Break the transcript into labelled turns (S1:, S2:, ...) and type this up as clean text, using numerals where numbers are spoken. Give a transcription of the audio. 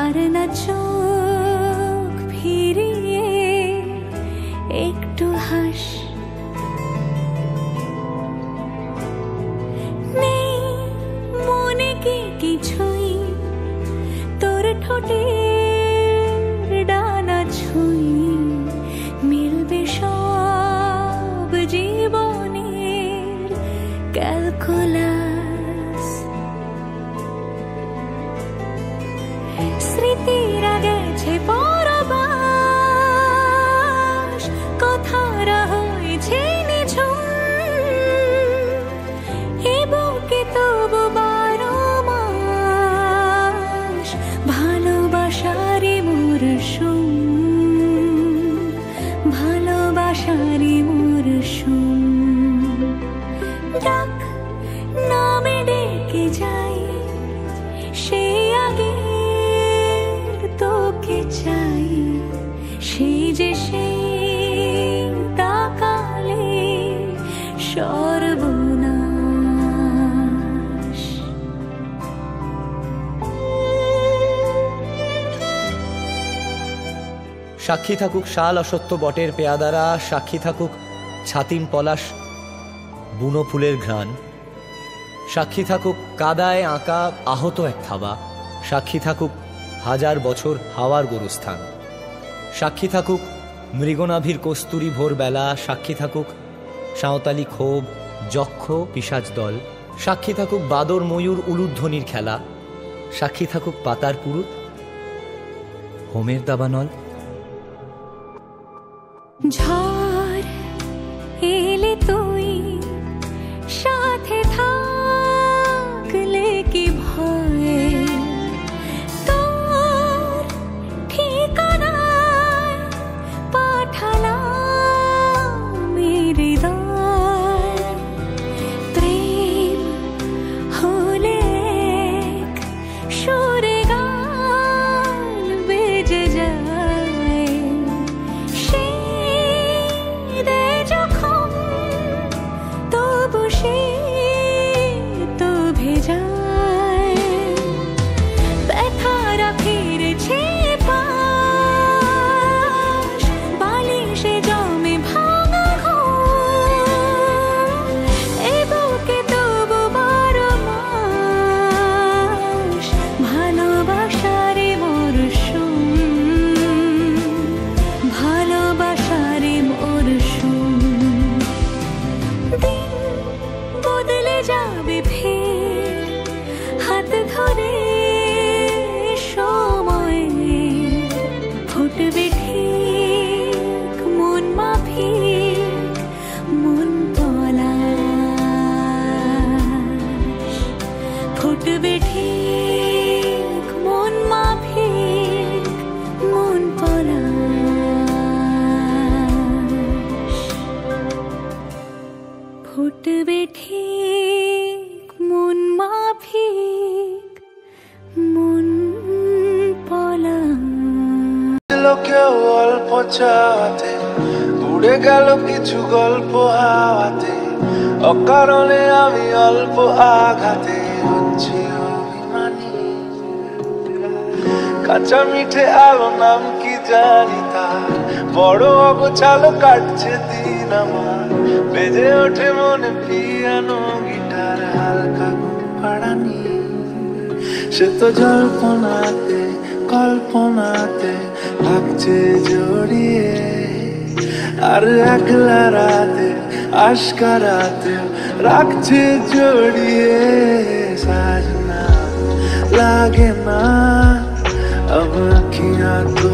S1: আর না চোখ ফিরিয়ে একটু হাস। নেই মনে কি কিছুই তোর ঠোঁটের ডানা ছুঁই, মিলবে সব জীবনের ক্যালকুলাস। স্মৃতিরা গেছে পরবাস, কথারা হয়েছে নিঝুম, এ বুকে তবু 12 মাস ভালোবাসারই মরশুম, ভালোবাসারই মরশুম। ডাক নামে ডেকে যাই, সে আগে তোকে চাই, সেই যে সেই তাকালে সর্বনাশ।
S2: সাক্ষী থাকুক শাল অসত্য বটের পেয়াদারা, সাক্ষী থাকুক ছাতিম পলাশ বুনো ফুলের ঘ্রাণ, সাক্ষী থাকুক কাদায় আঁকা আহত এক থাবা, সাক্ষী থাকুক 1000 বছর হাওয়ার গোরস্থান, সাক্ষী থাকুক মৃগনাভির কস্তুরী ভোরবেলা, সাক্ষী থাকুক সাঁওতালি ক্ষোভ যক্ষ পিশাচ দল, সাক্ষী থাকুক বাদর ময়ূর উলুধ্বনির খেলা, সাক্ষী থাকুক পাতার পুরুত হোমের দাবানল।
S1: ঝড় এলে তুই সাথে থাকলে কি ভয়, তোর ঠিকানায় পাঠালাম হৃদয়। প্রেম হলে এক সুরে গান বেজে যায়, যখন তবু সে তো ভেজায়। ব্যথারা ফিরেছে পাশ, বালিশে জমে ভাঙা ঘুম, এ বুকে তবু 12 মাস ভালোবাসারে মরশুম, ভালোবাসারে মরশুম। দিন বদলে যাবে ফের হাত ধরে সময়, ফুটবে ঠিক মন মাফিক মন পলাশ, ফুটবে ঠিক মন মাফিক মন পলাশ, ফুটবে ঠিক মন মাফিক মন পলাশ।
S3: কেউ অল্প চাওয়াতে উড়ে গেল কিছু গল্প হাওয়াতে, অকারণে আমি অল্প আঘাতে হচ্ছি অভিমানী। কাঁচা মিঠে আলো নাম কি জানি তার, বড় অগোছালো কাটছে দিন আমার, বেজে ওঠে মনে পিয়ানো গিটার হালকা পাড়ানি। সে তো জল্পনাতে কল্পনাতে ভাবছে জড়িয়ে, আর একলা রাতে আশকারাতে রাখছে জড়িয়ে। সাজনা लागे ना अब अखियां तो